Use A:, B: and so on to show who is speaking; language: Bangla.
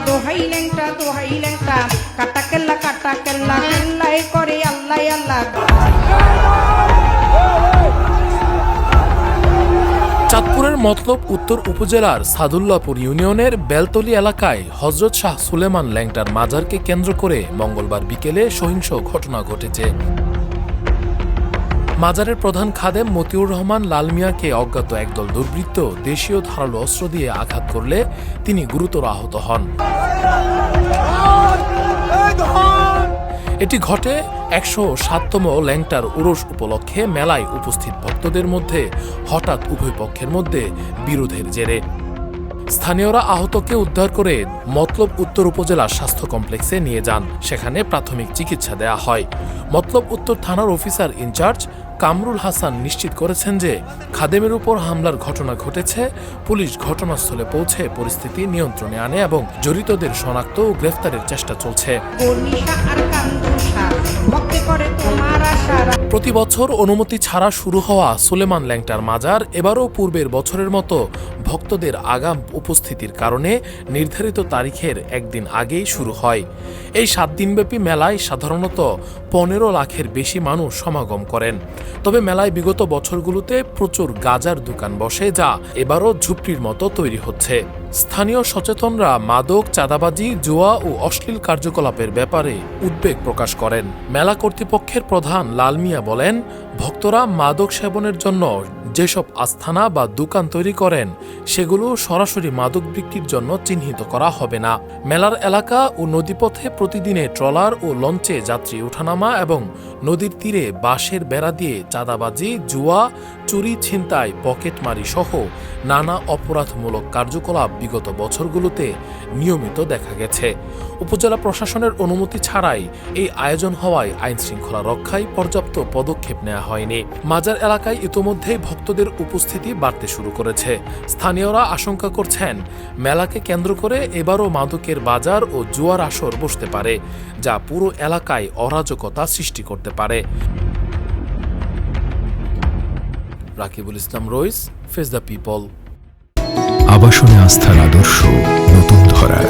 A: দোহাই ল্যাংটা কাটা কেল্লা কেল্লাই করে আল্লাহ আল্লাহ।
B: চাঁদপুরের মতলব উত্তর উপজেলার সাদুল্লাপুর ইউনিয়নের বেলতলী এলাকায় হযরত শাহ সুলেমান ল্যাংটার মাজারকে কেন্দ্র করে মঙ্গলবার বিকেলে সহিংস ঘটনা ঘটেছে। মাজারের প্রধান খাদেম মতিউর রহমান লাল মিয়াকে অজ্ঞাত একদল দুর্বৃত্ত দেশীয় ধারালো অস্ত্র দিয়ে আঘাত করলে তিনি গুরুতর আহত হন। এটি ঘটে ১০৭তম ল্যাংটার উরস উপলক্ষে মেলায় উপস্থিত ভক্তদের মধ্যে হঠাৎ উভয় পক্ষের মধ্যে বিরোধের জেরে। স্থানীয়রা আহতকে উদ্ধার করে মতলব উত্তর উপজেলা স্বাস্থ্য কমপ্লেক্সে নিয়ে যান। সেখানে প্রাথমিক চিকিৎসা দেয়া হয়। মতলব উত্তর থানার অফিসার ইনচার্জ কামরুল হাসান নিশ্চিত করেছেন যে খাদেমের উপর হামলার ঘটনা ঘটেছে। পুলিশ ঘটনাস্থলে পৌঁছে পরিস্থিতি নিয়ন্ত্রণে আনে এবং জড়িতদের শনাক্ত ও গ্রেফতারের চেষ্টা চলছে। প্রতি বছর অনুমতি ছাড়া শুরু হওয়া সুলেমান ল্যাংটার মাজার এবারও পূর্বের বছরের মতো ভক্তদের আগাম উপস্থিতির কারণে নির্ধারিত তারিখের একদিন আগেই শুরু হয়। এই 7 দিনব্যাপী মেলায় সাধারণত 15 লাখের বেশি মানুষ সমাগম করেন। তবে মেলায় বিগত বছরগুলোতে প্রচুর গাঁজার দোকান বসে, যা এবারও ঝুপড়ির মতো তৈরি হচ্ছে। স্থানীয় সচেতনরা মাদক, চাঁদাবাজি, জুয়া ও অশ্লীল কার্যকলাপের ব্যাপারে উদ্বেগ প্রকাশ করেন। মেলা কর্তৃপক্ষের প্রধান লাল মিয়া বলেন, ভক্তরা মাদক সেবনের জন্য যেসব আস্থানা বা দোকান তৈরি করেন সেগুলো সরাসরি মাদক বিক্রির জন্য চিহ্নিত করা হবে না। মেলার এলাকা ও নদীপথে প্রতিদিনে ট্রলার ও লঞ্চে যাত্রী ওঠানামা এবং নদীর তীরে বাঁশের বেড়া দিয়ে চাঁদাবাজি, জুয়া, চুরি, ছিনতাই, পকেটমারি সহ নানা অপরাধমূলক কার্যকলাপ বিগত বছরগুলোতে নিয়মিত দেখা গেছে। উপজেলা প্রশাসনের অনুমতি ছাড়াই এই আয়োজন হওয়ায় আইনশৃঙ্খলা রক্ষায় পর্যাপ্ত পদক্ষেপ নেওয়া হয়নি। মাজার এলাকায় ইতোমধ্যেই ভক্তদের উপস্থিতি বাড়তে শুরু করেছে। স্থানীয়রা আশঙ্কা করছেন মেলাকে কেন্দ্র করে এবারও মাদকের বাজার ও জুয়ার আসর বসতে পারে, যা পুরো এলাকায় অরাজকতা সৃষ্টি করতে পারে। রাকিবুল ইসলাম রইস, ফেস দ্য পিপল।
C: আবাসনে আস্থার আদর্শ নতুন ধরায়।